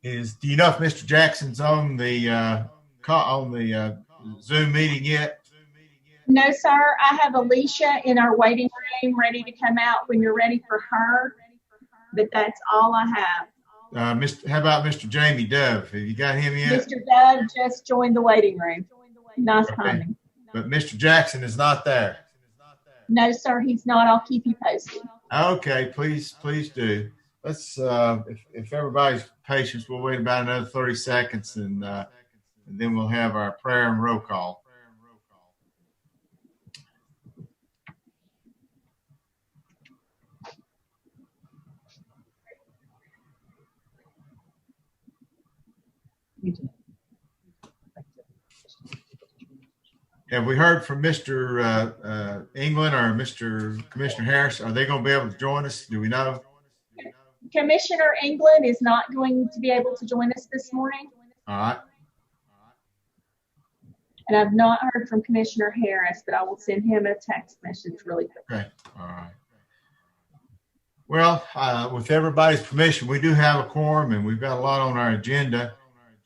Do you know if Mr. Jackson's on the Zoom meeting yet? No, sir. I have Alicia in our waiting room ready to come out when you're ready for her, but that's all I have. How about Mr. Jamie Dove? Have you got him yet? Mr. Dove just joined the waiting room. Nice timing. But Mr. Jackson is not there. No, sir, he's not. I'll keep you posted. Okay, please do. Let's, if everybody's patient, we'll wait about another 30 seconds and then we'll have our prayer and roll call. Have we heard from Mr. England or Mr. Commissioner Harris? Are they going to be able to join us? Do we know? Commissioner England is not going to be able to join us this morning. All right. And I've not heard from Commissioner Harris, but I will send him a text message really quick. Okay. All right. Well, with everybody's permission, we do have a quorum and we've got a lot on our agenda.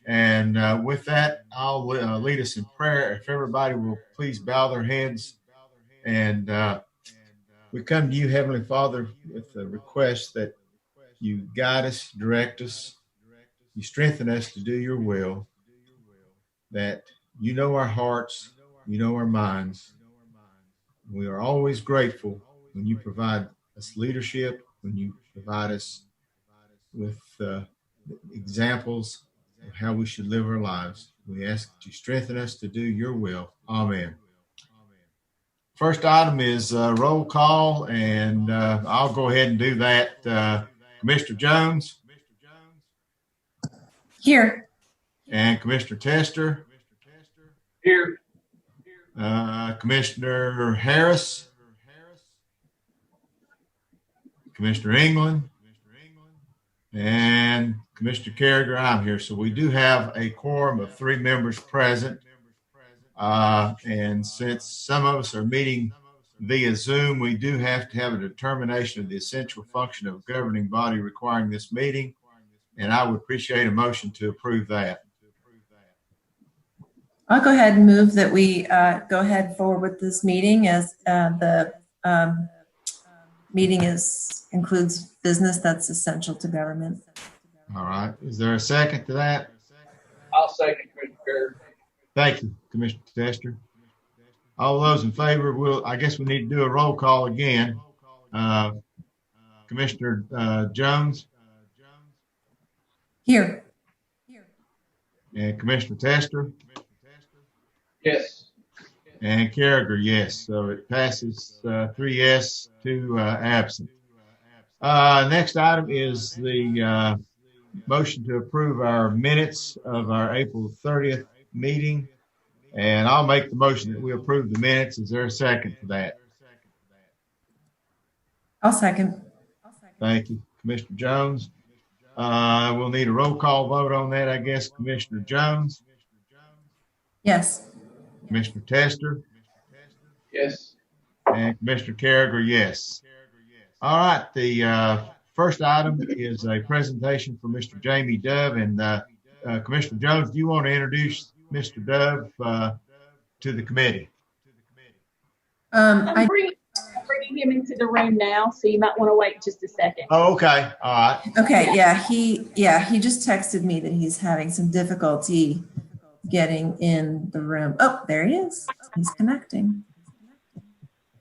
And with that, I'll lead us in prayer. If everybody will please bow their heads. And we come to you, Heavenly Father, with a request that you guide us, direct us, you strengthen us to do your will, that you know our hearts, you know our minds. We are always grateful when you provide us leadership, when you provide us with examples of how we should live our lives. We ask that you strengthen us to do your will. Amen. First item is roll call, and I'll go ahead and do that. Commissioner Jones? Here. And Commissioner Tester? Here. Commissioner Harris? Commissioner England? And Commissioner Carragher, I'm here. So we do have a quorum of 3 members present. And since some of us are meeting via Zoom, we do have to have a determination of the essential function of a governing body requiring this meeting. And I would appreciate a motion to approve that. I'll go ahead and move that we go ahead forward with this meeting as the meeting includes business that's essential to government. All right. Is there a second to that? I'll second, Commissioner Carragher. Thank you, Commissioner Tester. All those in favor, I guess we need to do a roll call again. Commissioner Jones? Here. And Commissioner Tester? Yes. And Carragher, yes. So it passes 3 yes, 2 absent. Next item is the motion to approve our minutes of our April 30th meeting. And I'll make the motion that we approve the minutes. Is there a second for that? I'll second. Thank you, Commissioner Jones. We'll need a roll call vote on that, I guess. Commissioner Jones? Yes. Commissioner Tester? Yes. And Commissioner Carragher, yes. All right. The first item is a presentation from Mr. Jamie Dove. And Commissioner Jones, do you want to introduce Mr. Dove to the committee? I'm bringing him into the room now, so you might want to wait just a second. Oh, okay. All right. Okay. Yeah. He just texted me that he's having some difficulty getting in the room. Oh, there he is. He's connecting.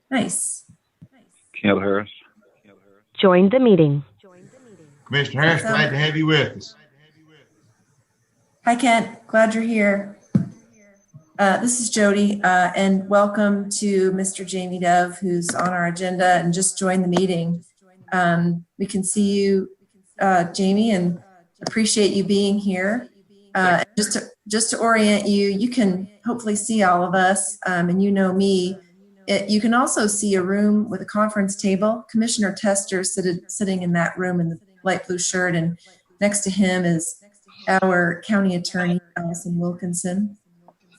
Nice. Kent Harris. Joined the meeting. Commissioner Harris, glad to have you with us. Hi, Kent. Glad you're here. This is Jody, and welcome to Mr. Jamie Dove, who's on our agenda and just joined the meeting. We can see you, Jamie, and appreciate you being here. Just to orient you, you can hopefully see all of us, and you know me. You can also see a room with a conference table. Commissioner Tester sitting in that room in the light blue shirt, and next to him is our county attorney, Allison Wilkinson.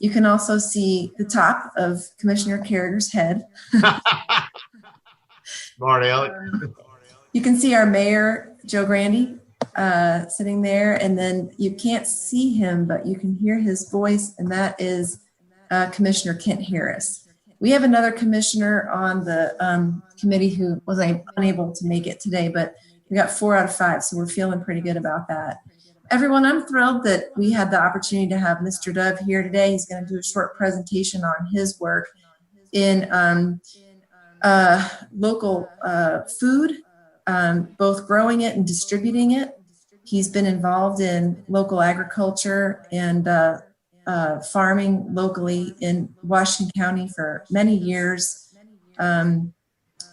You can also see the top of Commissioner Carragher's head. Smart Alec. You can see our mayor, Joe Grandy. sitting there, and then you can't see him, but you can hear his voice, and that is Commissioner Kent Harris. We have another commissioner on the committee who was unable to make it today, but we got 4 out of 5, so we're feeling pretty good about that. Everyone, I'm thrilled that we had the opportunity to have Mr. Dove here today. He's going to do a short presentation on his work in local food, both growing it and distributing it. He's been involved in local agriculture and farming locally in Washington County for many years,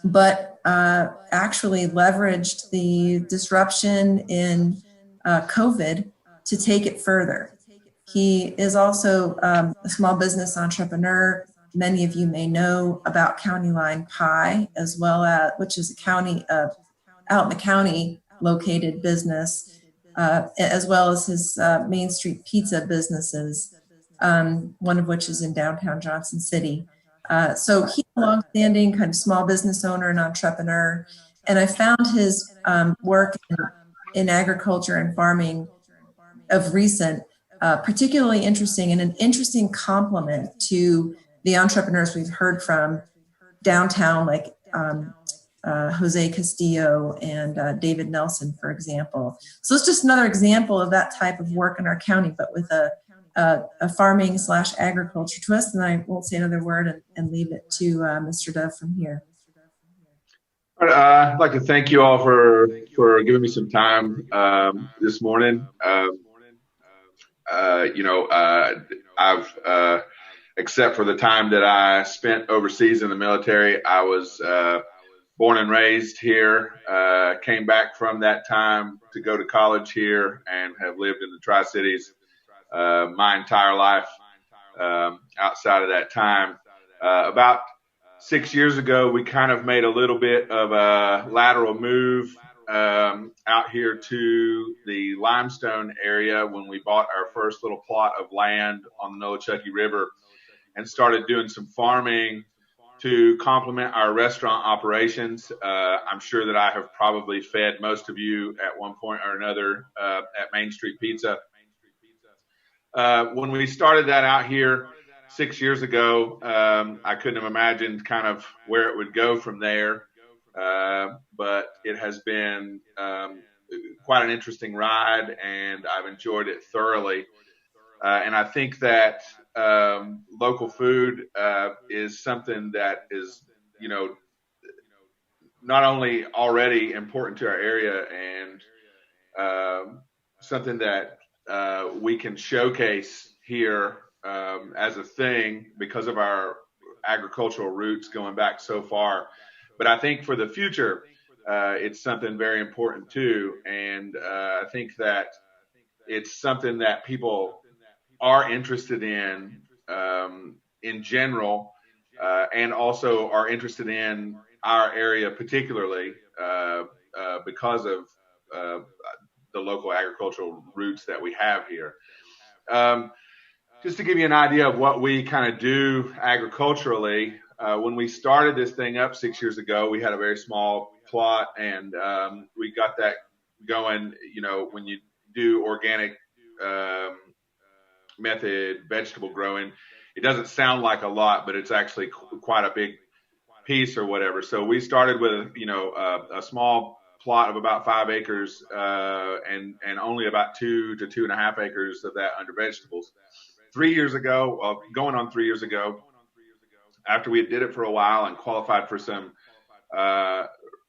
but actually leveraged the disruption in COVID to take it further. He is also a small business entrepreneur. Many of you may know about County Line Pie, as well as, which is a county out in the county located business, as well as his Main Street pizza businesses, one of which is in downtown Johnson City. So he's a longstanding kind of small business owner and entrepreneur. And I found his work in agriculture and farming of recent particularly interesting, and an interesting complement to the entrepreneurs we've heard from downtown, like Jose Castillo and David Nelson, for example. So it's just another example of that type of work in our county, but with a farming / agriculture twist. And I won't say another word and leave it to Mr. Dove from here. I'd like to thank you all for giving me some time this morning. I've except for the time that I spent overseas in the military, I was born and raised here, came back from that time to go to college here, and have lived in the Tri-Cities my entire life outside of that time. About 6 years ago, we kind of made a little bit of a lateral move out here to the Limestone area when we bought our first little plot of land on the Nolechucky River and started doing some farming to complement our restaurant operations. I'm sure that I have probably fed most of you at one point or another at Main Street Pizza. When we started that out here 6 years ago, I couldn't have imagined kind of where it would go from there. But it has been quite an interesting ride, and I've enjoyed it thoroughly. And I think that local food is something that is, not only already important to our area and something that we can showcase here as a thing because of our agricultural roots going back so far. But I think for the future, it's something very important too. And I think that it's something that people are interested in general, and also are interested in our area particularly because of the local agricultural roots that we have here. Just to give you an idea of what we kind of do agriculturally, when we started this thing up 6 years ago, we had a very small plot, and we got that going. When you do organic method vegetable growing, it doesn't sound like a lot, but it's actually quite a big piece or whatever. So we started with a small plot of about 5 acres and only about 2 to 2.5 acres of that under vegetables. 3 years ago, going on 3 years ago, after we did it for a while and qualified for some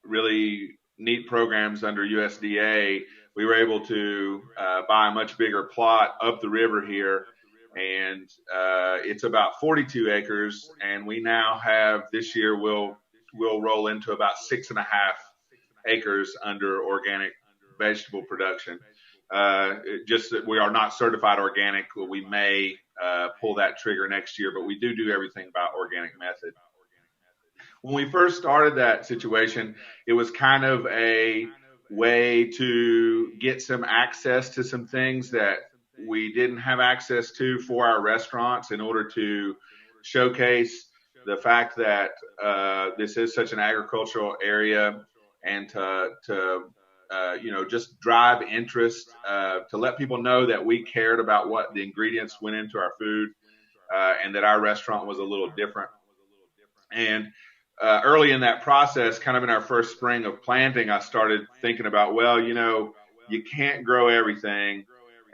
really neat programs under USDA, we were able to buy a much bigger plot up the river here, and it's about 42 acres. And we now have, this year we'll roll into about 6.5 acres under organic vegetable production. Just that we are not certified organic. We may pull that trigger next year, but we do everything by organic method. When we first started that situation, it was kind of a way to get some access to some things that we didn't have access to for our restaurants, in order to showcase the fact that this is such an agricultural area, and to just drive interest, to let people know that we cared about what the ingredients went into our food, and that our restaurant was a little different. And early in that process, kind of in our first spring of planting, I started thinking about, well, you can't grow everything.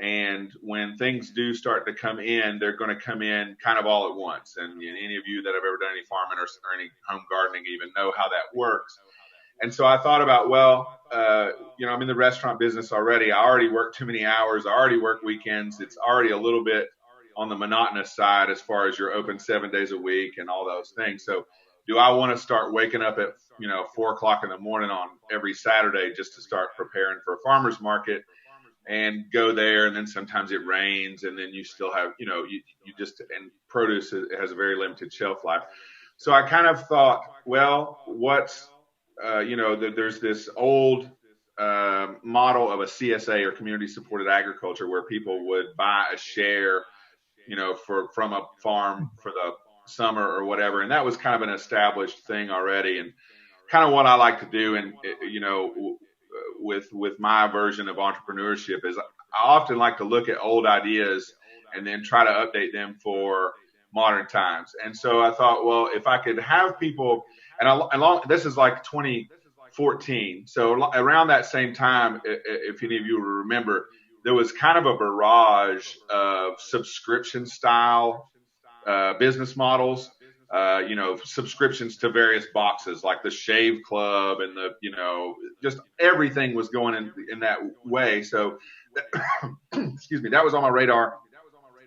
And when things do start to come in, they're going to come in kind of all at once. And any of you that have ever done any farming or any home gardening even know how that works. And so I thought about, well, I'm in the restaurant business already. I already work too many hours. I already work weekends. It's already a little bit on the monotonous side as far as you're open 7 days a week and all those things. So do I want to start waking up at, 4 o'clock in the morning on every Saturday just to start preparing for a farmer's market and go there? And then sometimes it rains, and then you still have, and produce has a very limited shelf life. So I kind of thought, well, there's this old model of a CSA, or community supported agriculture, where people would buy a share, from a farm for the summer or whatever. And that was kind of an established thing already. And kind of what I like to do, and, with my version of entrepreneurship, is I often like to look at old ideas and then try to update them for modern times. And so I thought, well, if I could have people, this is like 2014. So around that same time, if any of you remember, there was kind of a barrage of subscription style business models, subscriptions to various boxes like the Shave Club and just everything was going in that way. So, excuse me, that was on my radar.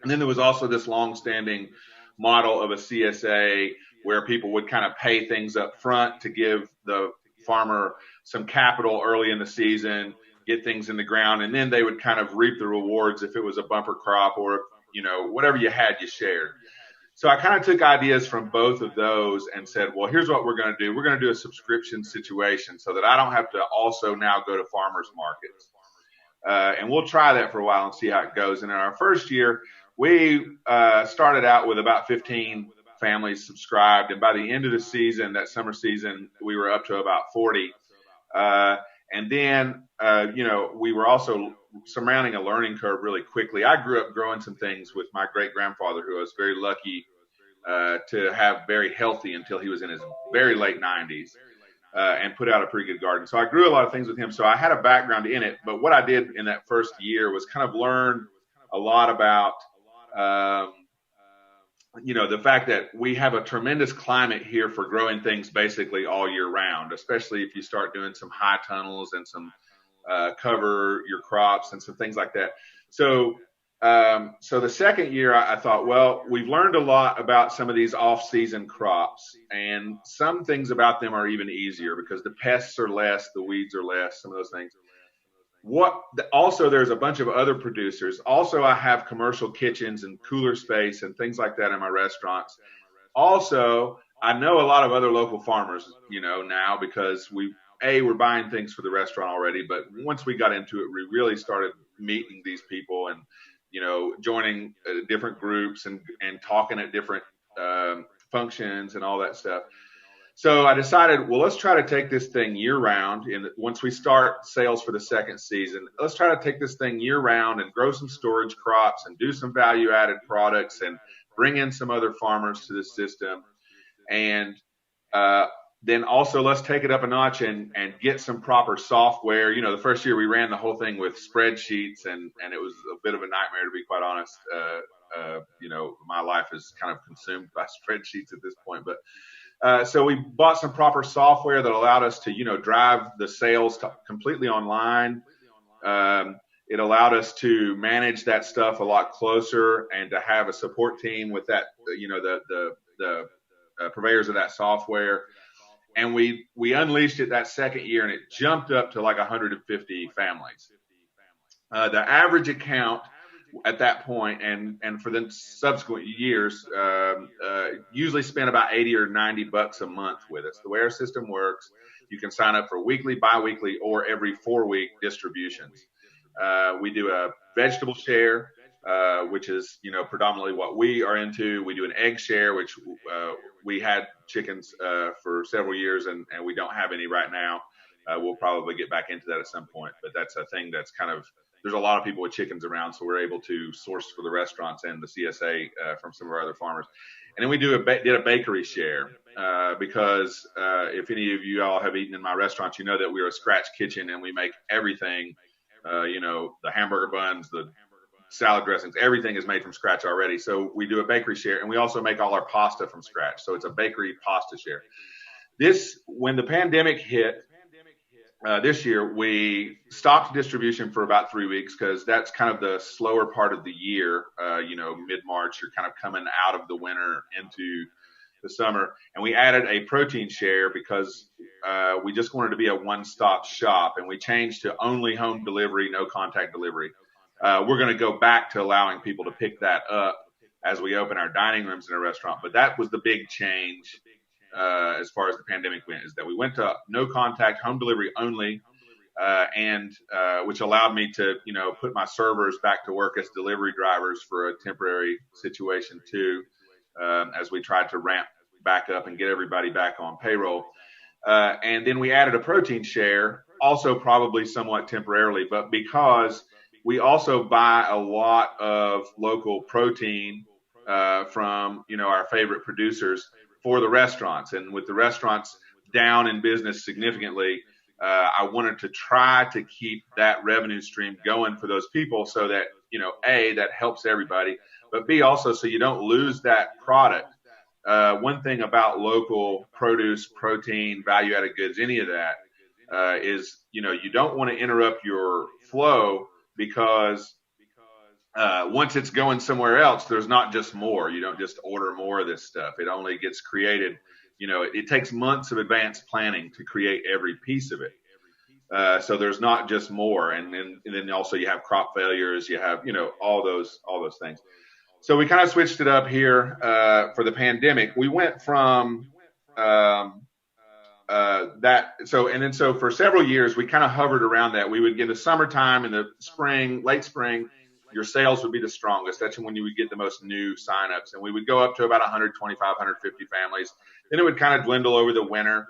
And then there was also this long-standing model of a CSA where people would kind of pay things up front to give the farmer some capital early in the season, get things in the ground, and then they would kind of reap the rewards if it was a bumper crop, or whatever you had, you shared. So I kind of took ideas from both of those and said, well, here's what we're going to do. We're going to do a subscription situation so that I don't have to also now go to farmers markets. And we'll try that for a while and see how it goes. And in our first year, we started out with about 15 families subscribed. And by the end of the season, that summer season, we were up to about 40. And then, we were also surmounting a learning curve really quickly. I grew up growing some things with my great-grandfather, who I was very lucky to have very healthy until he was in his very late 90s, and put out a pretty good garden. So I grew a lot of things with him. So I had a background in it. But what I did in that first year was kind of learn a lot about the fact that we have a tremendous climate here for growing things basically all year round, especially if you start doing some high tunnels and some cover your crops and some things like that. So the second year I thought, well, we've learned a lot about some of these off-season crops, and some things about them are even easier because the pests are less, the weeds are less, some of those things. Also, there's a bunch of other producers. Also, I have commercial kitchens and cooler space and things like that in my restaurants. Also, I know a lot of other local farmers, now, because we're buying things for the restaurant already. But once we got into it, we really started meeting these people and, joining different groups and talking at different functions and all that stuff. So I decided, well, let's try to take this thing year round. And once we start sales for the second season, let's try to take this thing year round and grow some storage crops and do some value added products and bring in some other farmers to the system. And then also let's take it up a notch and get some proper software. The first year we ran the whole thing with spreadsheets, and it was a bit of a nightmare, to be quite honest. My life is kind of consumed by spreadsheets at this point, but so we bought some proper software that allowed us to, drive the sales completely online. It allowed us to manage that stuff a lot closer and to have a support team with that, the purveyors of that software. And we unleashed it that second year, and it jumped up to like 150 families. The average account at that point and for the subsequent years usually spend about $80 or $90 a month with us. The way our system works, you can sign up for weekly, bi-weekly, or every 4-week distributions. We do a vegetable share, which is predominantly what we are into. We do an egg share, which we had chickens for several years, and we don't have any right now. we'll probably get back into that at some point. But that's a thing that's kind of, there's a lot of people with chickens around, so we're able to source for the restaurants and the CSA from some of our other farmers. And then we did a bakery share because if any of you all have eaten in my restaurants, you know that we're a scratch kitchen and we make everything, the hamburger buns, the salad dressings, everything is made from scratch already. So we do a bakery share, and we also make all our pasta from scratch. So it's a bakery pasta share. When the pandemic hit, this year, we stopped distribution for about 3 weeks because that's kind of the slower part of the year. Mid-March, you're kind of coming out of the winter into the summer. And we added a protein share because we just wanted to be a one-stop shop. And we changed to only home delivery, no contact delivery. We're going to go back to allowing people to pick that up as we open our dining rooms in a restaurant. But that was the big change. As far as the pandemic went, is that we went to no contact, home delivery only, and which allowed me to, put my servers back to work as delivery drivers for a temporary situation too, as we tried to ramp back up and get everybody back on payroll. And then we added a protein share, also probably somewhat temporarily, but because we also buy a lot of local protein from, our favorite producers for the restaurants. And with the restaurants down in business significantly, I wanted to try to keep that revenue stream going for those people so that, A, that helps everybody, but B, also so you don't lose that product. One thing about local produce, protein, value-added goods, any of that is, you don't want to interrupt your flow because once it's going somewhere else, there's not just more. You don't just order more of this stuff. It only gets created. It takes months of advanced planning to create every piece of it. So there's not just more. And then also you have crop failures. You have, all those things. So we kind of switched it up here for the pandemic. We went from that. So for several years, we kind of hovered around that. We would get the summertime and the spring, late spring, your sales would be the strongest. That's when you would get the most new signups. And we would go up to about 125, 150 families. Then it would kind of dwindle over the winter,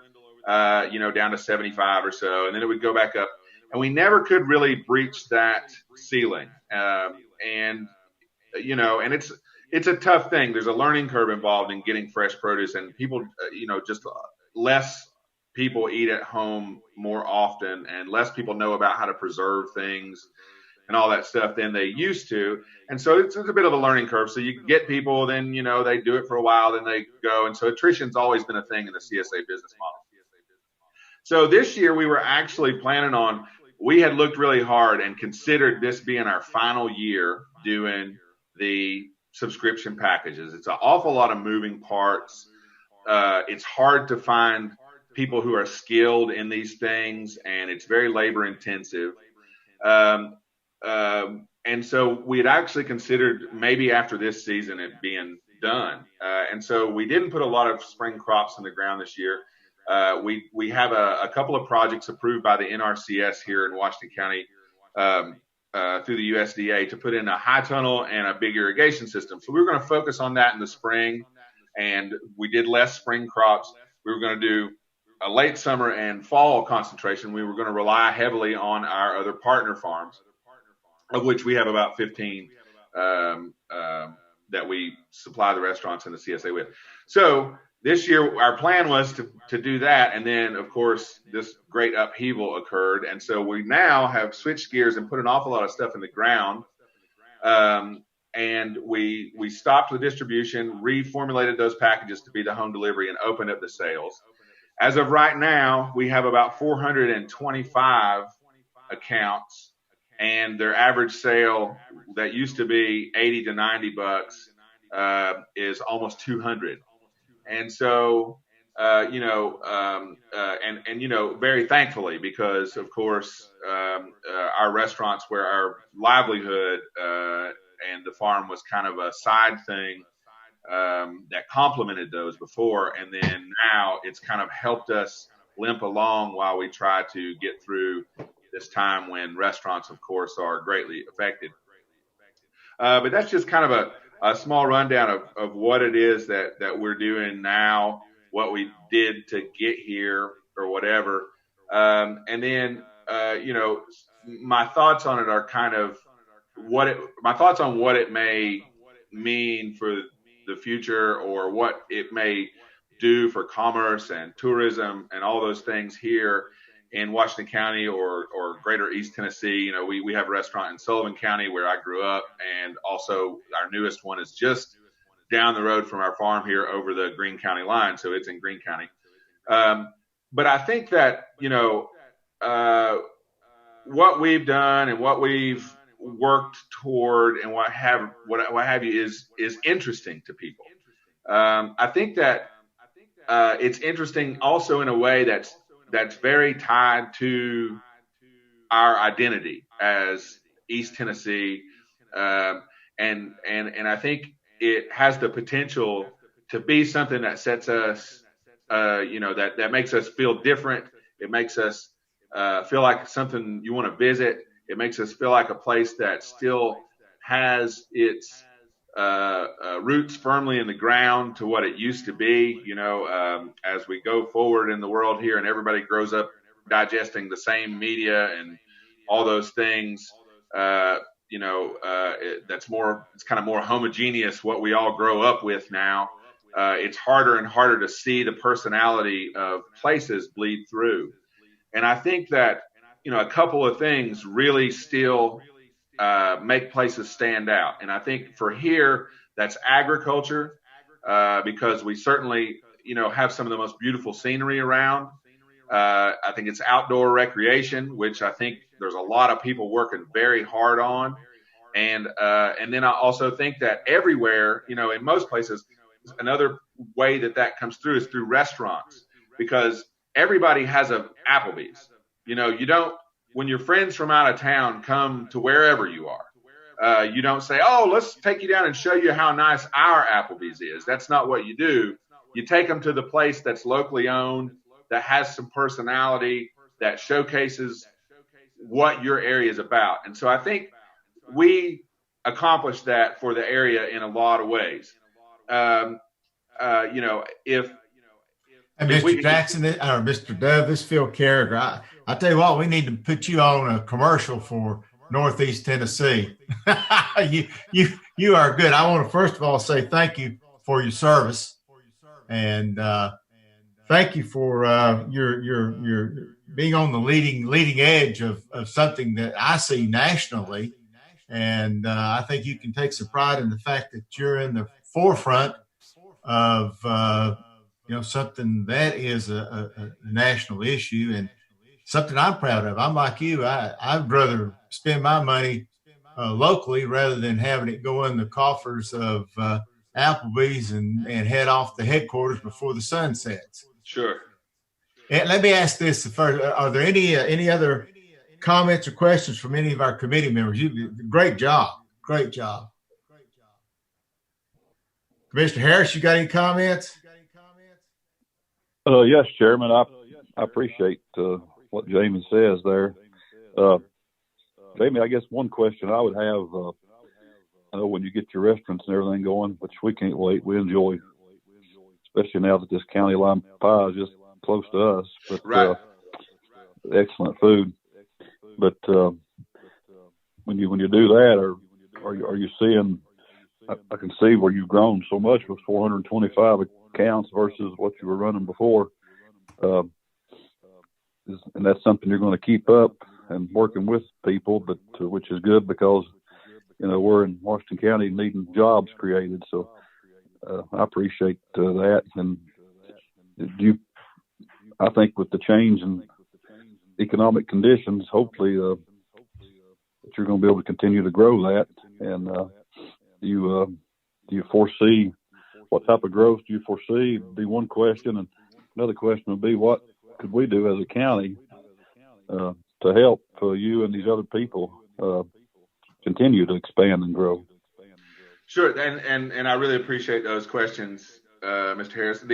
down to 75 or so. And then it would go back up. And we never could really breach that ceiling. And it's a tough thing. There's a learning curve involved in getting fresh produce. And people, just less people eat at home more often. And less people know about how to preserve things and all that stuff than they used to. And so it's a bit of a learning curve. So you get people, then, they do it for a while, then they go. And so attrition's always been a thing in the CSA business model. So this year we were actually planning on, we had looked really hard and considered this being our final year doing the subscription packages. It's an awful lot of moving parts. It's hard to find people who are skilled in these things, and it's very labor intensive. And so we had actually considered maybe after this season it being done. And so we didn't put a lot of spring crops in the ground this year. We have a couple of projects approved by the NRCS here in Washington County through the USDA to put in a high tunnel and a big irrigation system. So we were going to focus on that in the spring, and we did less spring crops. We were going to do a late summer and fall concentration. We were going to rely heavily on our other partner farms, of which we have about 15 that we supply the restaurants and the CSA with. So this year, our plan was to do that. And then, of course, this great upheaval occurred. And so we now have switched gears and put an awful lot of stuff in the ground. And we stopped the distribution, reformulated those packages to be the home delivery, and opened up the sales. As of right now, we have about 425 accounts. And their average sale that used to be $80 to $90 is almost 200. And so, very thankfully, because of course, our restaurants where our livelihood and the farm was kind of a side thing that complemented those before. And then now it's kind of helped us limp along while we try to get through this time when restaurants, of course, are greatly affected. But that's just kind of a small rundown of what it is that we're doing now, what we did to get here or whatever. And then, my thoughts on it are kind of my thoughts on what it may mean for the future, or what it may do for commerce and tourism and all those things here in Washington County or greater East Tennessee. We have a restaurant in Sullivan County where I grew up, and also our newest one is just down the road from our farm here over the Greene County line. So it's in Greene County. But I think that, what we've done and what we've worked toward and what have you is interesting to people. I think that it's interesting also in a way that's very tied to our identity as East Tennessee, and I think it has the potential to be something that sets us, that makes us feel different. It makes us feel like something you want to visit. It makes us feel like a place that still has its roots firmly in the ground to what it used to be. As we go forward in the world here, and everybody grows up digesting the same media and all those things, it's kind of more homogeneous what we all grow up with now. It's harder and harder to see the personality of places bleed through. And I think that, a couple of things really still make places stand out. And I think for here, that's agriculture, because we certainly, have some of the most beautiful scenery around. I think it's outdoor recreation, which I think there's a lot of people working very hard on. And then I also think that everywhere, in most places, another way that comes through is through restaurants, because everybody has a Applebee's. You don't, when your friends from out of town come to wherever you are, you don't say, oh, let's take you down and show you how nice our Applebee's is. That's not what you do. You take them to the place that's locally owned, that has some personality, that showcases what your area is about. And so I think we accomplished that for the area in a lot of ways. And Mr. Jackson, or Mr. Dove, this is Phil Carragher. I tell you what, we need to put you on a commercial for Northeast Tennessee. You are good. I want to first of all say thank you for your service, and thank you for your being on the leading edge of something that I see nationally, and I think you can take some pride in the fact that you're in the forefront of something that is a national issue, and something I'm proud of. I'm like you. I'd rather spend my money locally rather than having it go in the coffers of Applebee's and head off the headquarters before the sun sets. Sure. And let me ask this first: are there any other comments or questions from any of our committee members? Great job. Commissioner Harris, you got any comments? Yes, Chairman. I appreciate what Jamie says there. Jamie, I guess one question I would have, I know when you get your restaurants and everything going, which we can't wait, we enjoy, especially now that this county lime pie is just close to us, but right. Excellent food. But when you do that, are you seeing? I can see where you've grown so much with 425 accounts versus what you were running before. And that's something you're going to keep up and working with people, but which is good because, we're in Washington County needing jobs created. So I appreciate that. And I think with the change in economic conditions, hopefully that you're going to be able to continue to grow that. And do you foresee, what type of growth do you foresee? Would be one question. And another question would be, what could we do as a county to help you and these other people continue to expand and grow? Sure, and I really appreciate those questions, Mr. Harris.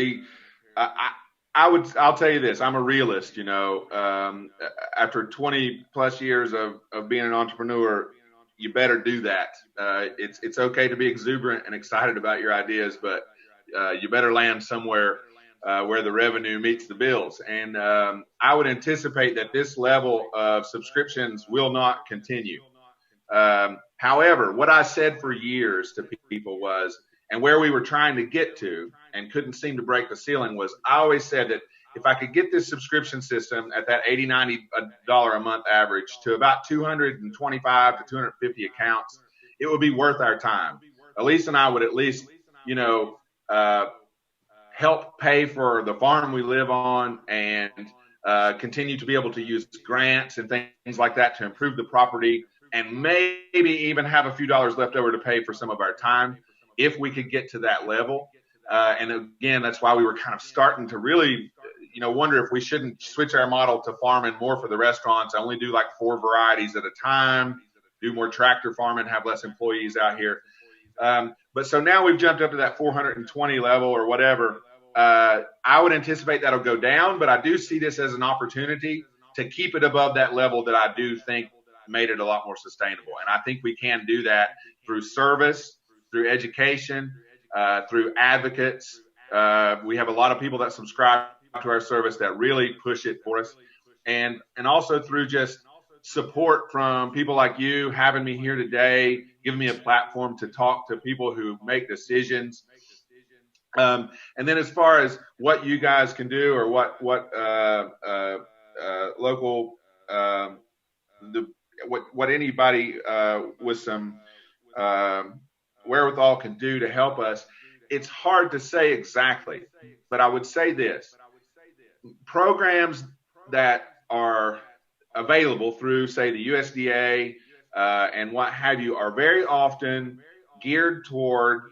I'll tell you this: I'm a realist. After 20 plus years of being an entrepreneur, you better do that. It's okay to be exuberant and excited about your ideas, but you better land somewhere where the revenue meets the bills. And I would anticipate that this level of subscriptions will not continue. However, what I said for years to people was, and where we were trying to get to and couldn't seem to break the ceiling was, I always said that if I could get this subscription system at that $80, $90 a month average to about 225 to 250 accounts, it would be worth our time. Elise and I would at least, help pay for the farm we live on and continue to be able to use grants and things like that to improve the property, and maybe even have a few dollars left over to pay for some of our time if we could get to that level. And again, that's why we were kind of starting to really, wonder if we shouldn't switch our model to farming more for the restaurants, only do like 4 varieties at a time, do more tractor farming, have less employees out here. But so now we've jumped up to that 420 level or whatever. I would anticipate that'll go down, but I do see this as an opportunity to keep it above that level that I do think made it a lot more sustainable. And I think we can do that through service, through education, through advocates. We have a lot of people that subscribe to our service that really push it for us. And also through just support from people like you, having me here today, giving me a platform to talk to people who make decisions. And then as far as what you guys can do, or what local, what anybody with some wherewithal can do to help us, it's hard to say exactly. But I would say this: programs that are available through, say, the USDA and what have you are very often geared toward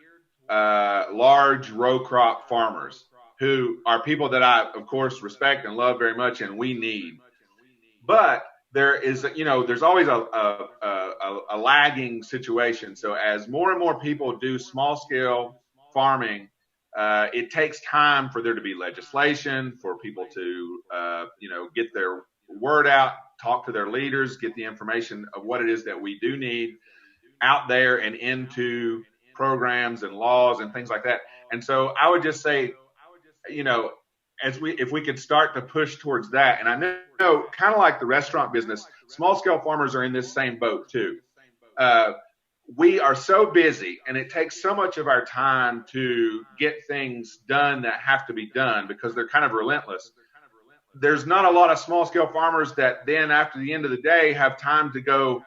large row crop farmers, who are people that I, of course, respect and love very much, and we need. But there is, there's always a lagging situation. So as more and more people do small scale farming, it takes time for there to be legislation, for people to, get their word out, talk to their leaders, get the information of what it is that we do need out there and into programs and laws and things like that. And so I would just say, if we could start to push towards that, and I know kind of like the restaurant business, small scale farmers are in this same boat too. We are so busy, and it takes so much of our time to get things done that have to be done because they're kind of relentless. There's not a lot of small scale farmers that then after the end of the day have time to go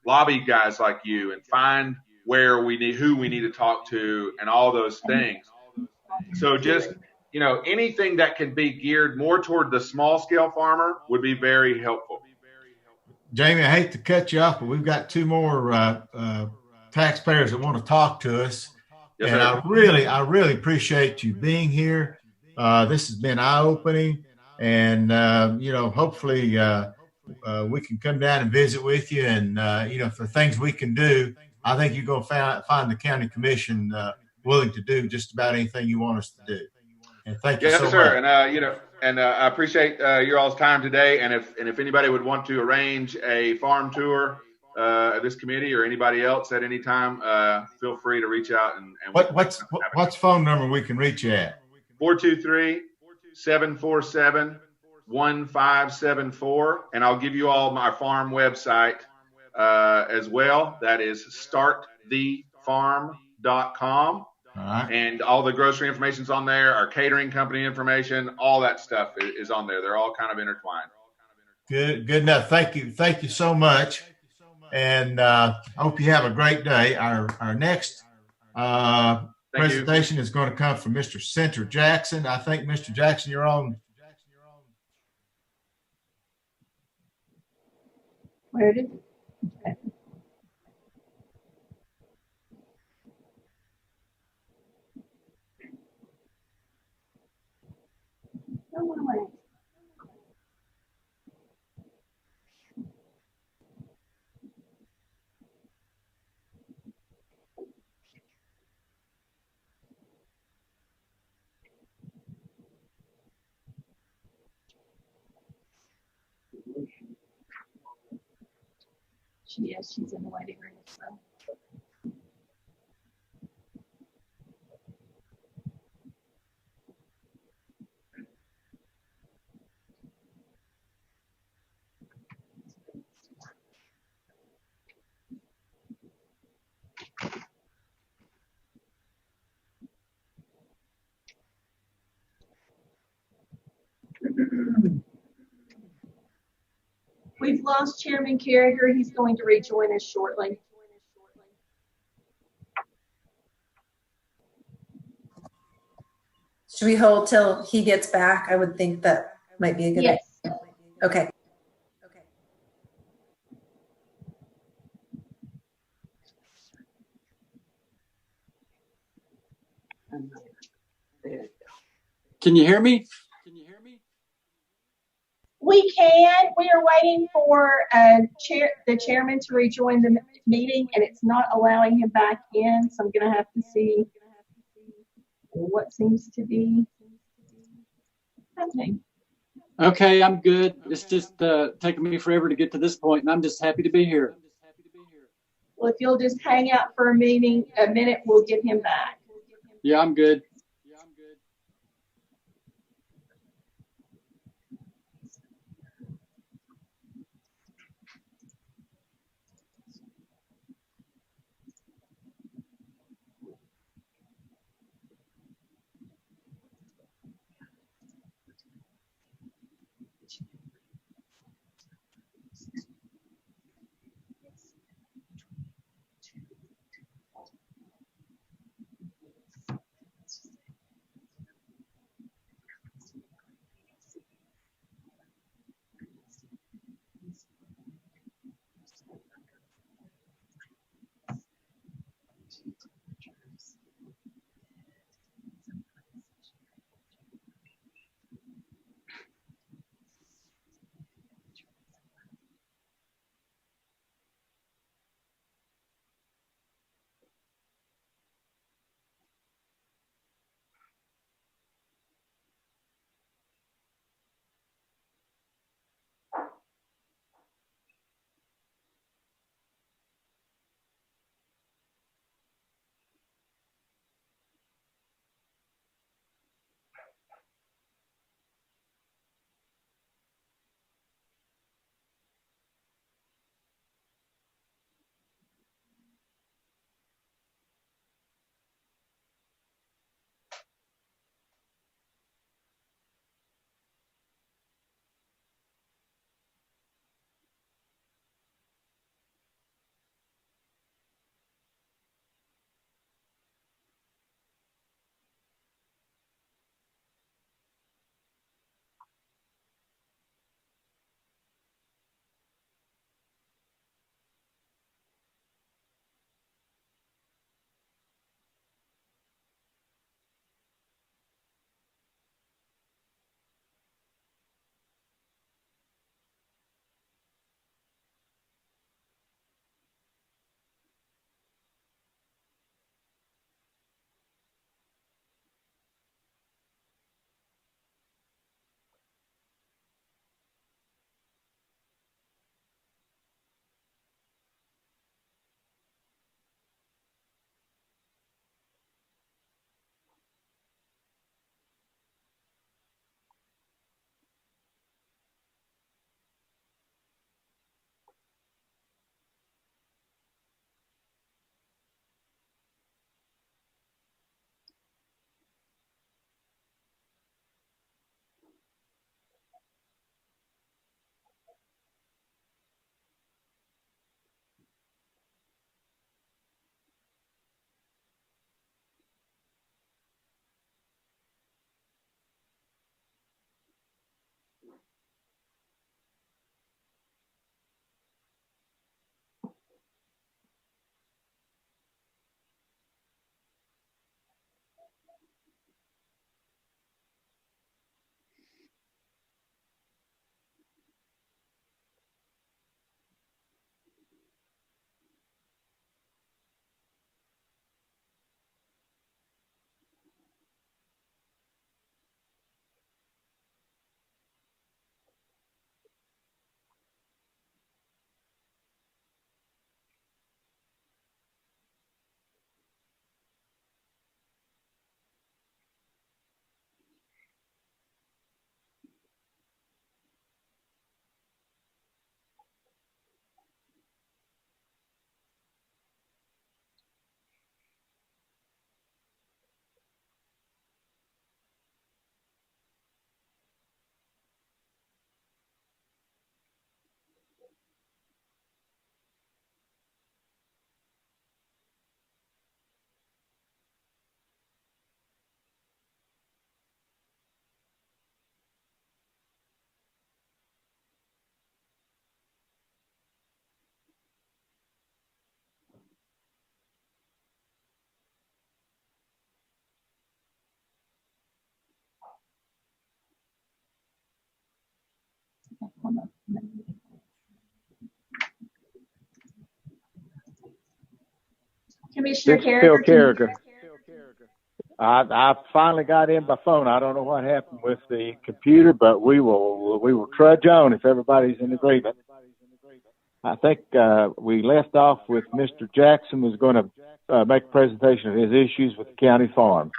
lobby guys like you and find who we need to talk to and all those things. So just, anything that can be geared more toward the small scale farmer would be very helpful. Jamie, I hate to cut you off, but we've got 2 more taxpayers that want to talk to us. Yes, and sir. I really appreciate you being here. This has been eye-opening, and hopefully we can come down and visit with you, and for things we can do. I think you're going to find the county commission willing to do just about anything you want us to do. And thank you so much. Yes, sir. And I appreciate your all's time today. And if anybody would want to arrange a farm tour of this committee or anybody else at any time, feel free to reach out. And what's phone number we can reach you at? 423-747-1574. And I'll give you all my farm website as well. That is startthefarm.com. All right. And all the grocery information's on there, our catering company information, all that stuff is on there. They're all kind of intertwined. Good enough. Thank you so much. And I hope you have a great day. Our next presentation is going to come from Mr. Center Jackson. I think, Mr. Jackson, you're on. Where did okay. Go away. She's in the waiting room. So. We've lost Chairman Carragher. He's going to rejoin us shortly. Should we hold till he gets back? I would think that might be a good Yes. idea. Okay. Can you hear me? We can. We are waiting for the chairman to rejoin the meeting, and it's not allowing him back in. So I'm going to have to see what seems to be happening. Okay, I'm good. It's just taking me forever to get to this point, and I'm just happy to be here. Well, if you'll just hang out for a minute, we'll get him back. Yeah, I'm good. Commissioner This is Phil Carragher. Carragher. I finally got in by phone. I don't know what happened with the computer, but we will trudge on if everybody's in agreement. I think we left off with Mr. Jackson was going to make a presentation of his issues with the county farm.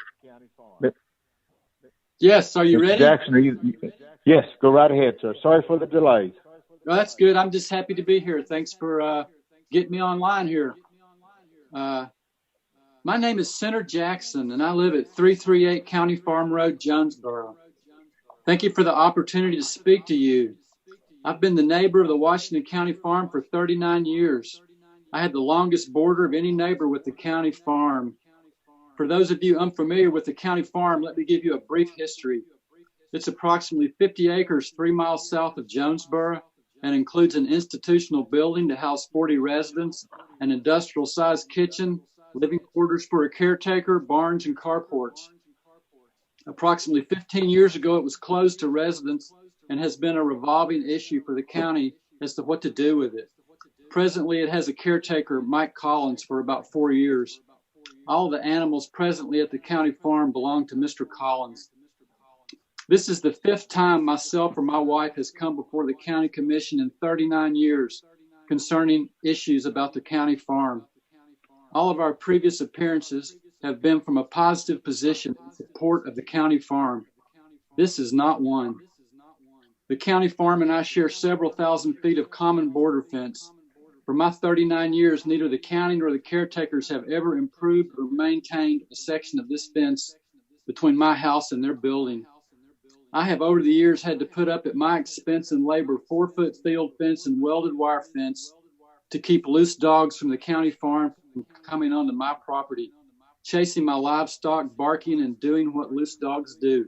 Yes, are you Mr. ready? Jackson, yes, go right ahead, sir. Sorry for the delays. Well, that's good. I'm just happy to be here. Thanks for getting me online here. My name is Senator Jackson, and I live at 338 County Farm Road, Jonesboro. Thank you for the opportunity to speak to you. I've been the neighbor of the Washington County Farm for 39 years. I had the longest border of any neighbor with the county farm. For those of you unfamiliar with the county farm, let me give you a brief history. It's approximately 50 acres, 3 miles south of Jonesboro, and includes an institutional building to house 40 residents, an industrial-sized kitchen, living quarters for a caretaker, barns, and carports. Approximately 15 years ago, it was closed to residents and has been a revolving issue for the county as to what to do with it. Presently, it has a caretaker, Mike Collins, for about 4 years. All the animals presently at the county farm belong to Mr. Collins. This is the 5th time myself or my wife has come before the county commission in 39 years concerning issues about the county farm. All of our previous appearances have been from a positive position in support of the county farm. This is not one. The county farm and I share several thousand feet of common border fence. For my 39 years, neither the county nor the caretakers have ever improved or maintained a section of this fence between my house and their building. I have over the years had to put up at my expense and labor 4-foot field fence and welded wire fence to keep loose dogs from the county farm from coming onto my property, chasing my livestock, barking, and doing what loose dogs do.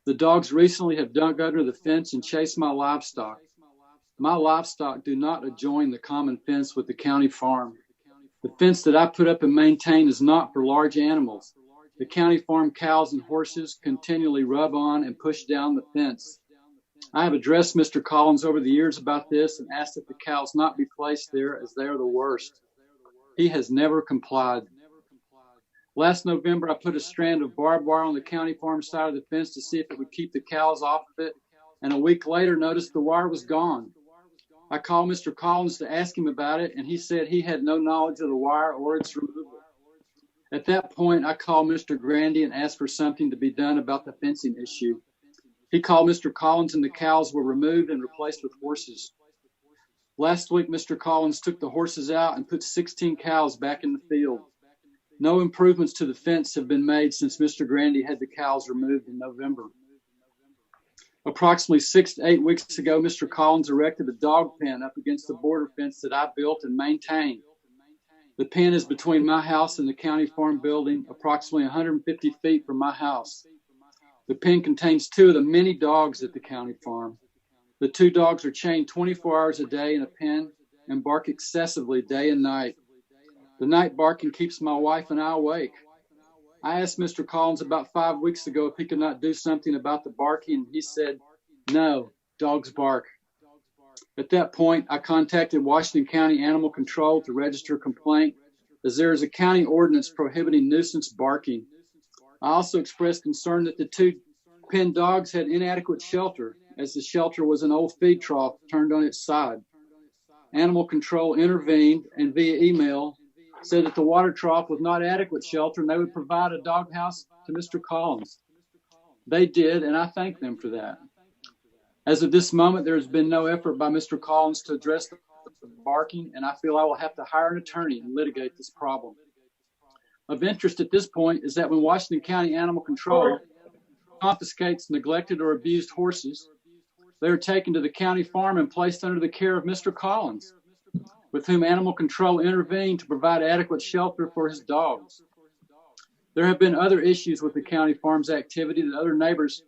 The dogs recently have dug under the fence and chased my livestock. My livestock do not adjoin the common fence with the county farm. The fence that I put up and maintain is not for large animals. The county farm cows and horses continually rub on and push down the fence. I have addressed Mr. Collins over the years about this and asked that the cows not be placed there as they are the worst. He has never complied. Last November, I put a strand of barbed wire on the county farm side of the fence to see if it would keep the cows off of it, and a week later noticed the wire was gone. I called Mr. Collins to ask him about it, and he said he had no knowledge of the wire or its removal. At that point, I called Mr. Grandy and asked for something to be done about the fencing issue. He called Mr. Collins and the cows were removed and replaced with horses. Last week, Mr. Collins took the horses out and put 16 cows back in the field. No improvements to the fence have been made since Mr. Grandy had the cows removed in November. Approximately 6 to 8 weeks ago, Mr. Collins erected a dog pen up against the border fence that I built and maintained. The pen is between my house and the county farm building, approximately 150 feet from my house. The pen contains 2 of the many dogs at the county farm. The 2 dogs are chained 24 hours a day in a pen and bark excessively day and night. The night barking keeps my wife and I awake. I asked Mr. Collins about 5 weeks ago if he could not do something about the barking, and he said, "No, dogs bark." At that point, I contacted Washington County Animal Control to register a complaint, as there is a county ordinance prohibiting nuisance barking. I also expressed concern that the 2 pen dogs had inadequate shelter, as the shelter was an old feed trough turned on its side. Animal Control intervened and via email said that the water trough was not adequate shelter and they would provide a doghouse to Mr. Collins. They did, and I thank them for that. As of this moment, there has been no effort by Mr. Collins to address the barking, and I feel I will have to hire an attorney and litigate this problem. Of interest at this point is that when Washington County Animal Control confiscates neglected or abused horses, they are taken to the county farm and placed under the care of Mr. Collins, with whom Animal Control intervened to provide adequate shelter for his dogs. There have been other issues with the county farm's activity that other neighbors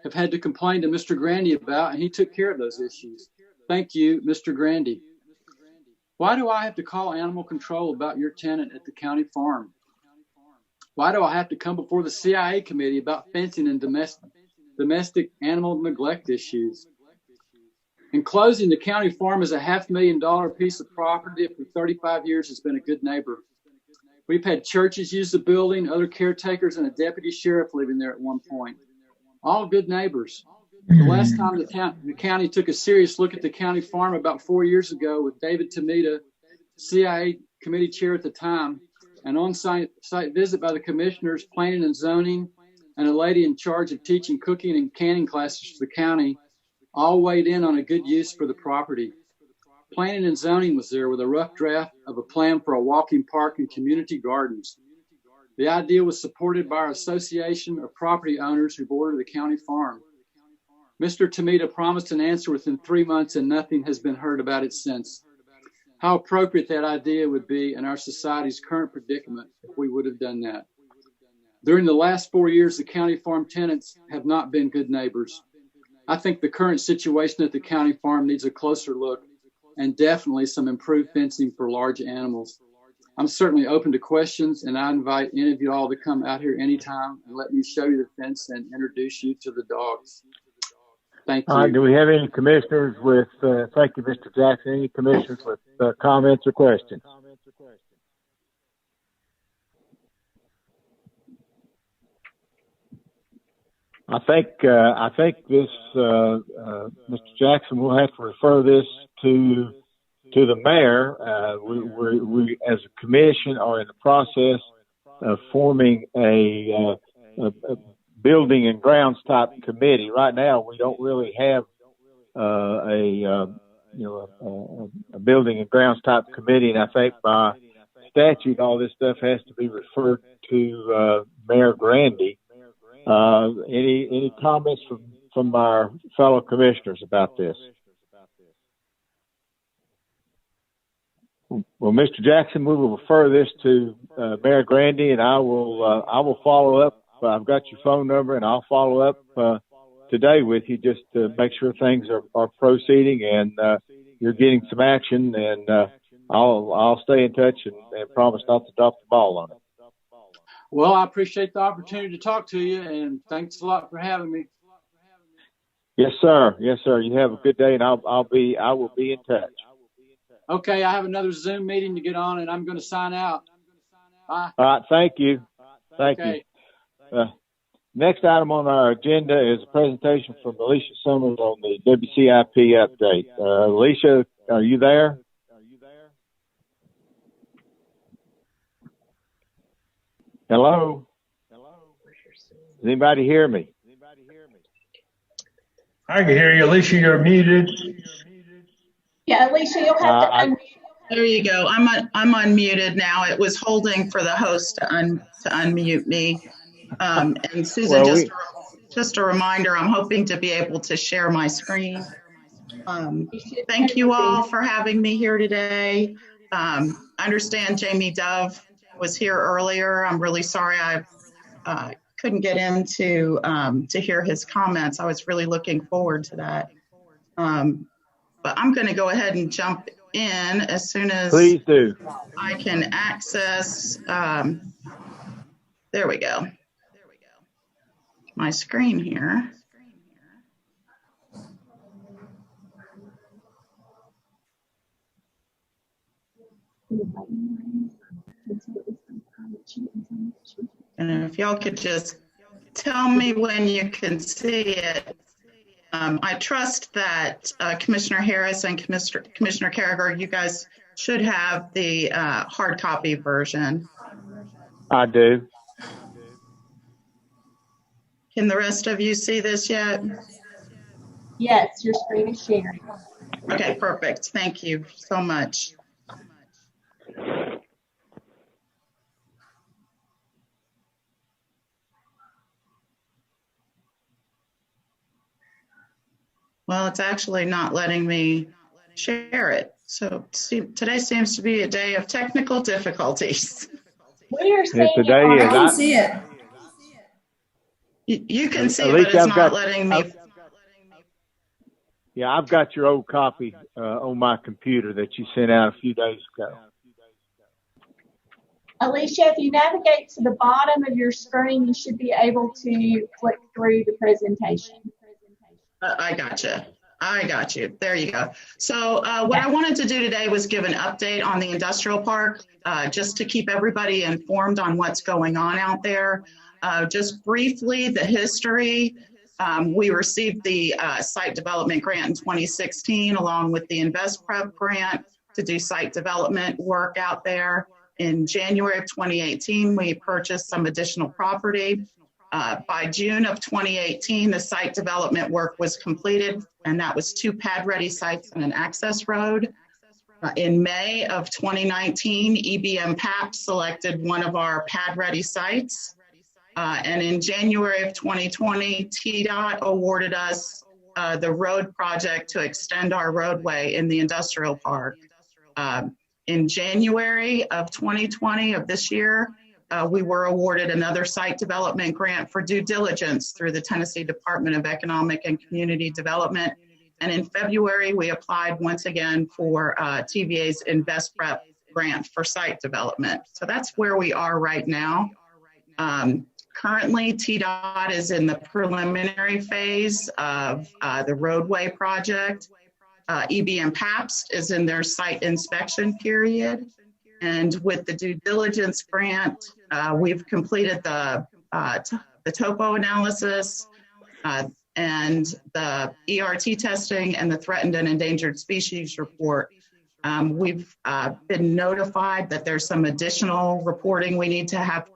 have had to complain to Mr. Grandy about, and he took care of those issues. Thank you, Mr. Grandy. Why do I have to call Animal Control about your tenant at the county farm? Why do I have to come before the CIA committee about fencing and domestic animal neglect issues? In closing, the county farm is a $500,000 piece of property that for 35 years has been a good neighbor. We've had churches use the building, other caretakers, and a deputy sheriff living there at one point. All good neighbors. The last time the county took a serious look at the county farm about 4 years ago with David Tomita, CIA committee chair at the time, an on-site visit by the commissioners, planning and zoning, and a lady in charge of teaching cooking and canning classes for the county, all weighed in on a good use for the property. Planning and zoning was there with a rough draft of a plan for a walking park and community gardens. The idea was supported by our association of property owners who border the county farm. Mr. Tomita promised an answer within 3 months, and nothing has been heard about it since. How appropriate that idea would be in our society's current predicament if we would have done that. During the last 4 years, the county farm tenants have not been good neighbors. I think the current situation at the county farm needs a closer look, and definitely some improved fencing for large animals. I'm certainly open to questions, and I invite any of you all to come out here anytime and let me show you the fence and introduce you to the dogs. Thank you. Do we have any commissioners with, thank you, Mr. Jackson, any commissioners with comments or questions? I think this, Mr. Jackson, we'll have to refer this to the mayor. We as a commission are in the process of forming a building and grounds type committee. Right now, we don't really have a building and grounds type committee, and I think by statute, all this stuff has to be referred to Mayor Grandy. Any comments from our fellow commissioners about this? Well, Mr. Jackson, we will refer this to Mayor Grandy, and I will follow up. I've got your phone number, and I'll follow up today with you just to make sure things are proceeding and you're getting some action. And I'll stay in touch and promise not to drop the ball on it. Well, I appreciate the opportunity to talk to you, and thanks a lot for having me. Yes, sir. Yes, sir. You have a good day, and I will be in touch. Okay, I have another Zoom meeting to get on, and I'm going to sign out. Bye. All right. Thank you. Thank you. Next item on our agenda is a presentation from Alicia Summers on the WCIP update. Alicia, are you there? Hello? Does anybody hear me? I can hear you. Alicia, you're muted. Yeah, Alicia, you'll have to unmute. There you go. I'm unmuted now. It was holding for the host to unmute me. And Susan, Well, just a reminder, I'm hoping to be able to share my screen. Thank you all for having me here today. I understand Jamie Dove was here earlier. I'm really sorry I couldn't get in to hear his comments. I was really looking forward to that. But I'm going to go ahead and jump in as soon as Please do. I can access. There we go. My screen here. And if y'all could just tell me when you can see it. I trust that Commissioner Harris and Commissioner Carragher, you guys should have the hard copy version. I do. Can the rest of you see this yet? Yes, your screen is sharing. Okay, perfect. Thank you so much. Well, it's actually not letting me share it. So today seems to be a day of technical difficulties. We are seeing I can see it. You can see it, but it's not letting me. Yeah, I've got your old copy on my computer that you sent out a few days ago. Alicia, if you navigate to the bottom of your screen, you should be able to click through the presentation. I gotcha. I got you. There you go. So what I wanted to do today was give an update on the industrial park, just to keep everybody informed on what's going on out there. Just briefly, the history. We received the site development grant in 2016, along with the InvestPrep grant to do site development work out there. In January of 2018, we purchased some additional property. By June of 2018, the site development work was completed, and that was 2 pad-ready sites and an access road. In May of 2019, EBM PAP selected one of our pad-ready sites. And in January of 2020, TDOT awarded us the road project to extend our roadway in the industrial park. In January of 2020 of this year, we were awarded another site development grant for due diligence through the Tennessee Department of Economic and Community Development. And in February, we applied once again for TVA's InvestPrep grant for site development. So that's where we are right now. Currently, TDOT is in the preliminary phase of the roadway project. EBM PAPS is in their site inspection period. And with the due diligence grant, we've completed the topo analysis and the ERT testing and the threatened and endangered species report. We've been notified that there's some additional reporting we need to have,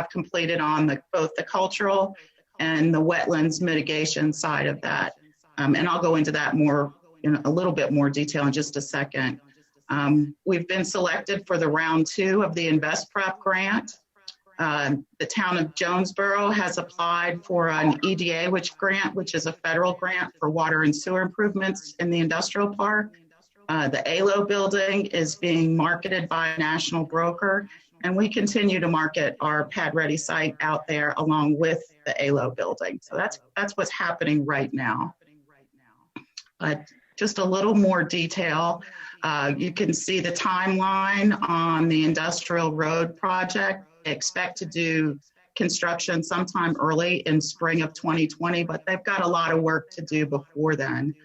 completed on both the cultural and the wetlands mitigation side of that. And I'll go into that more in a little bit more detail in just a second. We've been selected for the round 2 of the InvestPrep grant. The town of Jonesboro has applied for an EDA grant, which is a federal grant for water and sewer improvements in the industrial park. The ALO building is being marketed by a national broker, and we continue to market our pad-ready site out there along with the ALO building. So that's what's happening right now. Just a little more detail. You can see the timeline on the industrial road project. They expect to do construction sometime early in spring of 2020, but they've got a lot of work to do before then.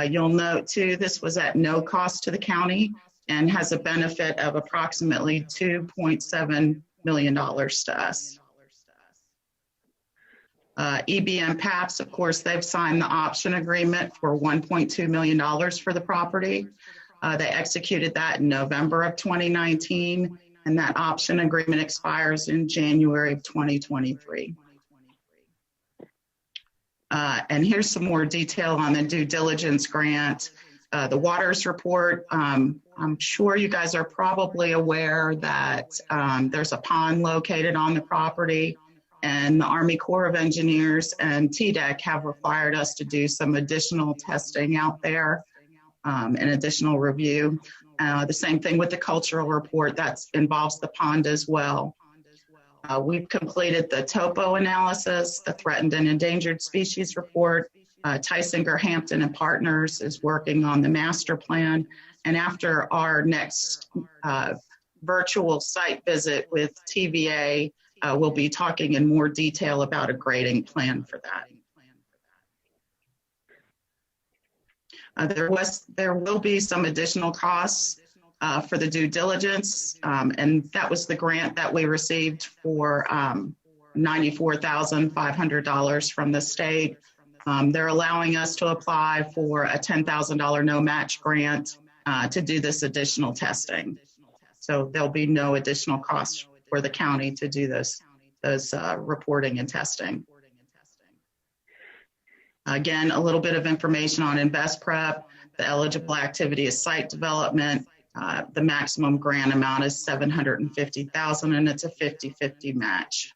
You'll note too, this was at no cost to the county and has a benefit of approximately $2.7 million to us. EBM PAPS, of course, they've signed the option agreement for $1.2 million for the property. They executed that in November of 2019, and that option agreement expires in January of 2023. And here's some more detail on the due diligence grant. The waters report, I'm sure you guys are probably aware that there's a pond located on the property, and the Army Corps of Engineers and TDEC have required us to do some additional testing out there, and additional review. The same thing with the cultural report, that involves the pond as well. We've completed the topo analysis, the threatened and endangered species report. Tysinger, Hampton and Partners is working on the master plan. And after our next virtual site visit with TVA, we'll be talking in more detail about a grading plan for that. There will be some additional costs for the due diligence, and that was the grant that we received for $94,500 from the state. They're allowing us to apply for a $10,000 no match grant to do this additional testing. So there'll be no additional costs for the county to do those reporting and testing. Again, a little bit of information on InvestPrep. The eligible activity is site development. The maximum grant amount is $750,000, and it's a 50-50 match.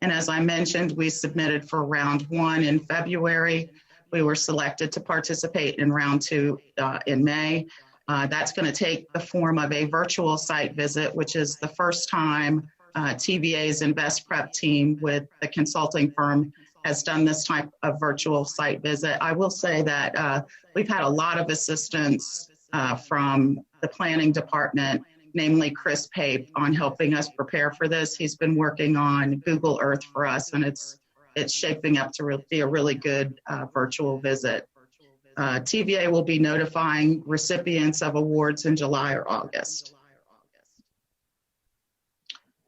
And as I mentioned, we submitted for round 1 in February. We were selected to participate in round 2 in May. That's going to take the form of a virtual site visit, which is the first time TVA's InvestPrep team with the consulting firm has done this type of virtual site visit. I will say that we've had a lot of assistance from the planning department, namely Chris Pape, on helping us prepare for this. He's been working on Google Earth for us, and it's it's shaping up to be a really good virtual visit. TVA will be notifying recipients of awards in July or August.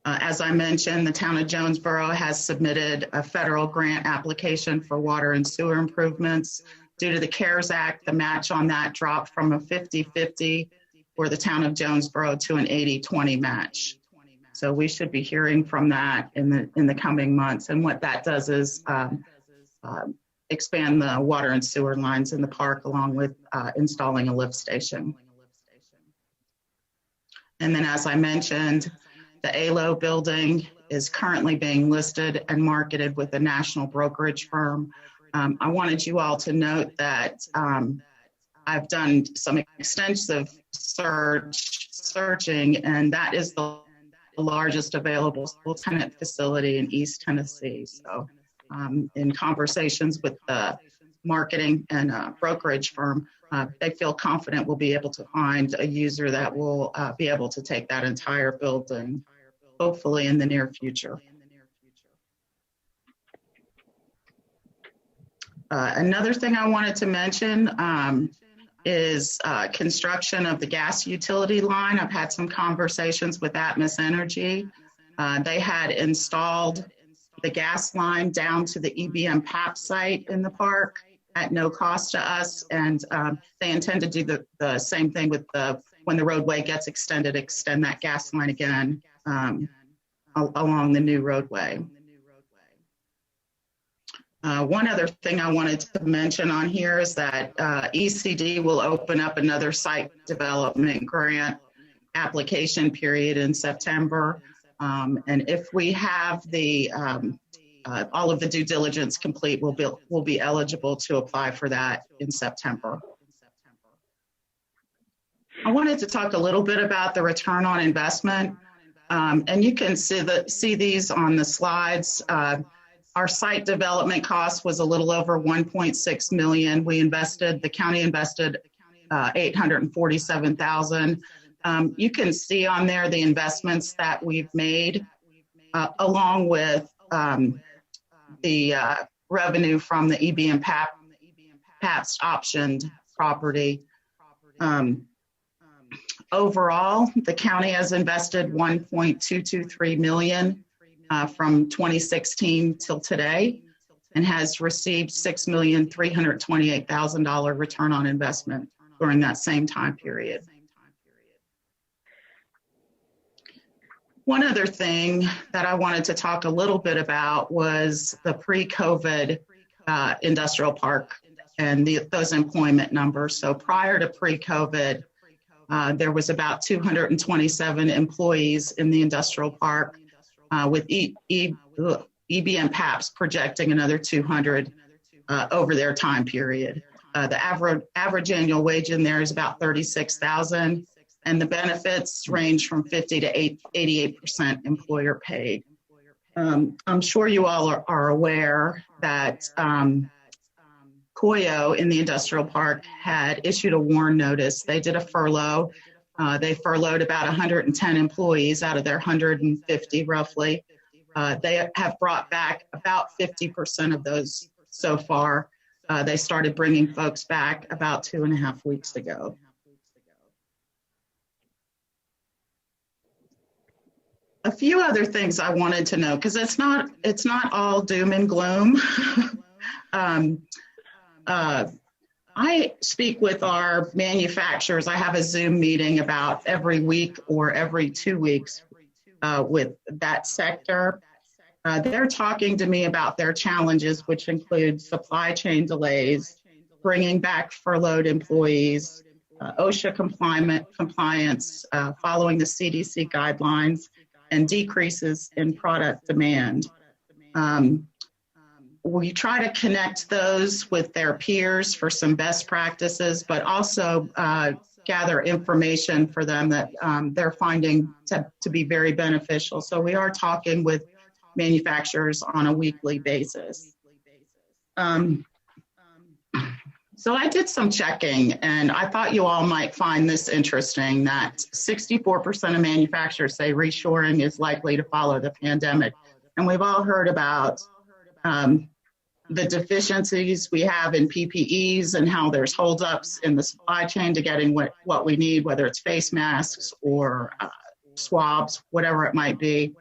As I mentioned, the town of Jonesboro has submitted a federal grant application for water and sewer improvements. Due to the CARES Act, the match on that dropped from a 50-50 for the town of Jonesboro to an 80-20 match. So we should be hearing from that in the coming months. And what that does is expand the water and sewer lines in the park, along with installing a lift station. And then, as I mentioned, the ALO building is currently being listed and marketed with a national brokerage firm. I wanted you all to note that I've done some extensive searching, and that is the largest available single-tenant facility in East Tennessee. So in conversations with the marketing and brokerage firm, they feel confident we'll be able to find a user that will be able to take that entire building, hopefully in the near future. Another thing I wanted to mention is construction of the gas utility line. I've had some conversations with Atmos Energy. They had installed the gas line down to the EBM PAP site in the park at no cost to us, and they intend to do the same thing with when the roadway gets extended, extend that gas line again along the new roadway. One other thing I wanted to mention on here is that ECD will open up another site development grant application period in September. And if we have the all of the due diligence complete, we'll be eligible to apply for that in September. I wanted to talk a little bit about the return on investment. And you can see these on the slides. Our site development cost was a little over $1.6 million. The county invested $847,000. You can see on there the investments that we've made, along with the revenue from the EBM PAP's optioned property. Overall, the county has invested $1.223 million from 2016 till today, and has received $6,328,000 return on investment during that same time period. One other thing that I wanted to talk a little bit about was the pre-COVID industrial park and those employment numbers. So prior to pre-COVID, there was about 227 employees in the industrial park, with EBM PAPs projecting another 200 over their time period. The average annual wage in there is about $36,000, and the benefits range from 50 to 88% employer paid. I'm sure you all are aware that COYO in the industrial park had issued a WARN notice. They did a furlough. They furloughed about 110 employees out of their 150 roughly. They have brought back about 50% of those so far. They started bringing folks back about 2.5 weeks ago. A few other things I wanted to know, because it's not all doom and gloom. I speak with our manufacturers. I have a Zoom meeting about every week or every 2 weeks with that sector. They're talking to me about their challenges, which include supply chain delays, bringing back furloughed employees, OSHA compliance, following the CDC guidelines, and decreases in product demand. We try to connect those with their peers for some best practices, but also gather information for them that they're finding to be very beneficial. So we are talking with manufacturers on a weekly basis. So I did some checking, and I thought you all might find this interesting, that 64% of manufacturers say reshoring is likely to follow the pandemic. And we've all heard about the deficiencies we have in PPEs and how there's holdups in the supply chain to getting what we need, whether it's face masks or swabs, whatever it might be.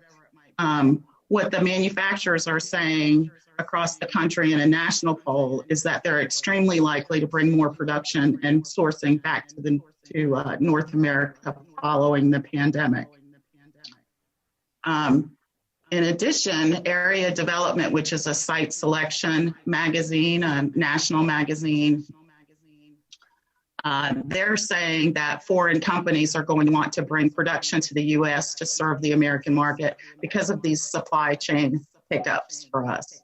What the manufacturers are saying across the country in a national poll is that they're extremely likely to bring more production and sourcing back to North America following the pandemic. In addition, Area Development, which is a site selection magazine, a national magazine, they're saying that foreign companies are going to want to bring production to the U.S. to serve the American market because of these supply chain hiccups for us.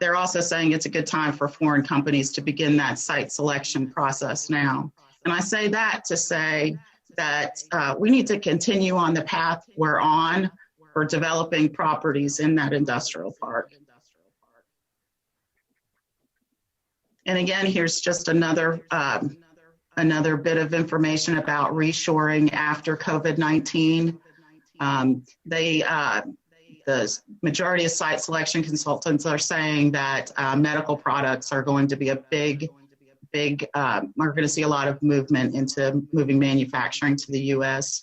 They're also saying it's a good time for foreign companies to begin that site selection process now. And I say that to say that we need to continue on the path we're on for developing properties in that industrial park. And again, here's just another bit of information about reshoring after COVID-19. The majority of site selection consultants are saying that medical products are going to be a big, we're going to see a lot of movement into moving manufacturing to the U.S.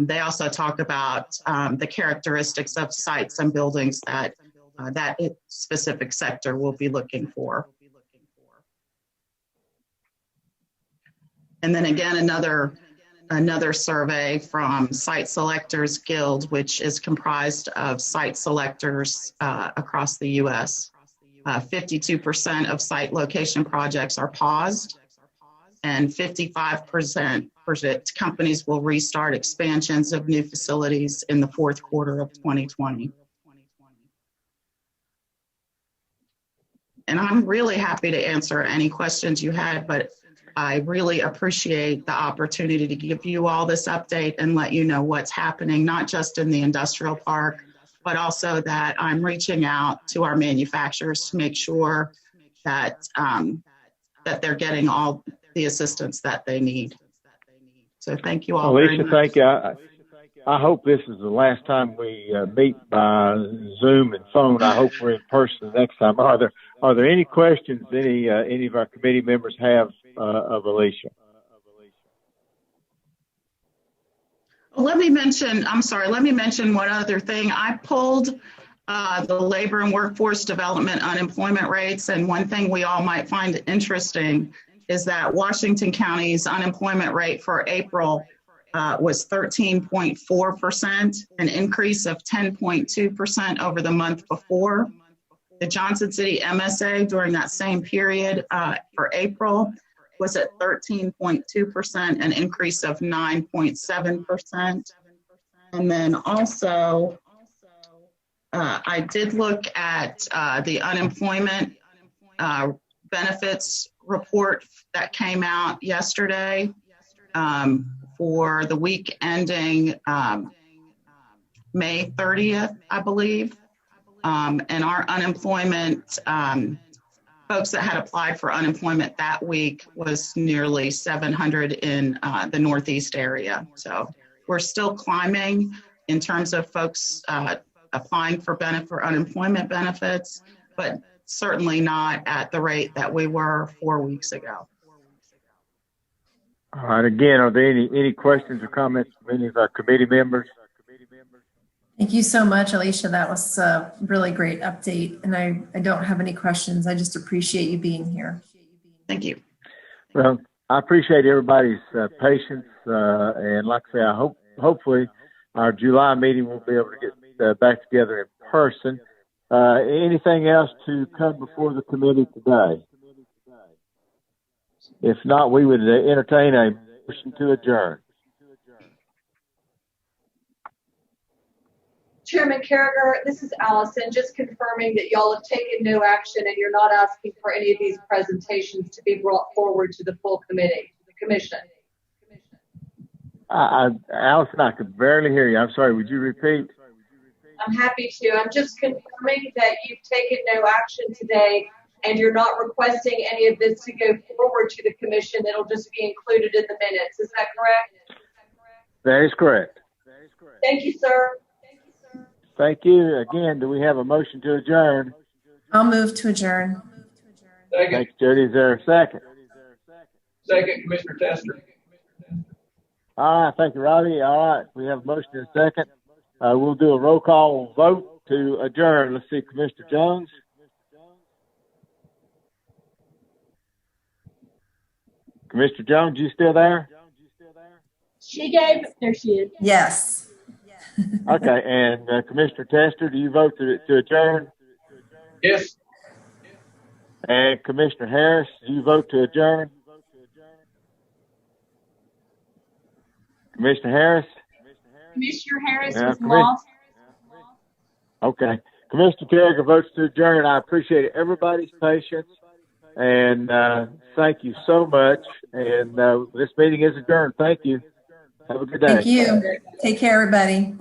They also talk about the characteristics of sites and buildings that that specific sector will be looking for. And then again, another survey from Site Selectors Guild, which is comprised of site selectors across the U.S. 52% of site location projects are paused, and 55% companies will restart expansions of new facilities in the fourth quarter of 2020. And I'm really happy to answer any questions you had, but I really appreciate the opportunity to give you all this update and let you know what's happening, not just in the industrial park, but also that I'm reaching out to our manufacturers to make sure that, that they're getting all the assistance that they need. So thank you all. Alicia, thank you. I hope this is the last time we meet by Zoom and phone. I hope we're in person next time. Are there any questions any of our committee members have of Alicia? Let me mention one other thing. I pulled the labor and workforce development unemployment rates, and one thing we all might find interesting is that Washington County's unemployment rate for April was 13.4%, an increase of 10.2% over the month before. The Johnson City MSA during that same period for April was at 13.2%, an increase of 9.7%. And then also, I did look at the unemployment benefits report that came out yesterday for the week ending May 30th, I believe. And our unemployment, folks that had applied for unemployment that week was nearly 700 in the Northeast area. So we're still climbing in terms of folks applying for unemployment benefits, but certainly not at the rate that we were 4 weeks ago. All right. Again, are there any questions or comments from any of our committee members? Thank you so much, Alicia. That was a really great update. And I don't have any questions. I just appreciate you being here. Thank you. Well, I appreciate everybody's patience. And like I say, hopefully our July meeting will be able to get back together in person. Anything else to come before the committee today? If not, we would entertain a motion to adjourn. Chairman Carragher, this is Allison, just confirming that y'all have taken no action and you're not asking for any of these presentations to be brought forward to the full committee, the commission. Allison, I could barely hear you. I'm sorry. Would you repeat? I'm happy to. I'm just confirming that you've taken no action today and you're not requesting any of this to go forward to the commission. It'll just be included in the minutes. Is that correct? That is correct. Thank you, sir. Thank you. Again, do we have a motion to adjourn? I'll move to adjourn. Second. Thanks, Jody. Is there a second? Second, Commissioner Tester. All right. Thank you, Robbie. All right. We have a motion and a second. We'll do a roll call vote to adjourn. Let's see, Commissioner Jones. Commissioner Jones, you still there? There she is. Yes. Okay. And Commissioner Tester, do you vote to adjourn? Yes. And Commissioner Harris, do you vote to adjourn? Commissioner Harris? Commissioner Harris Yeah, was lost. Okay. Commissioner Carriger votes to adjourn. I appreciate everybody's patience. And thank you so much. And this meeting is adjourned. Thank you. Have a good day. Thank you. Take care, everybody.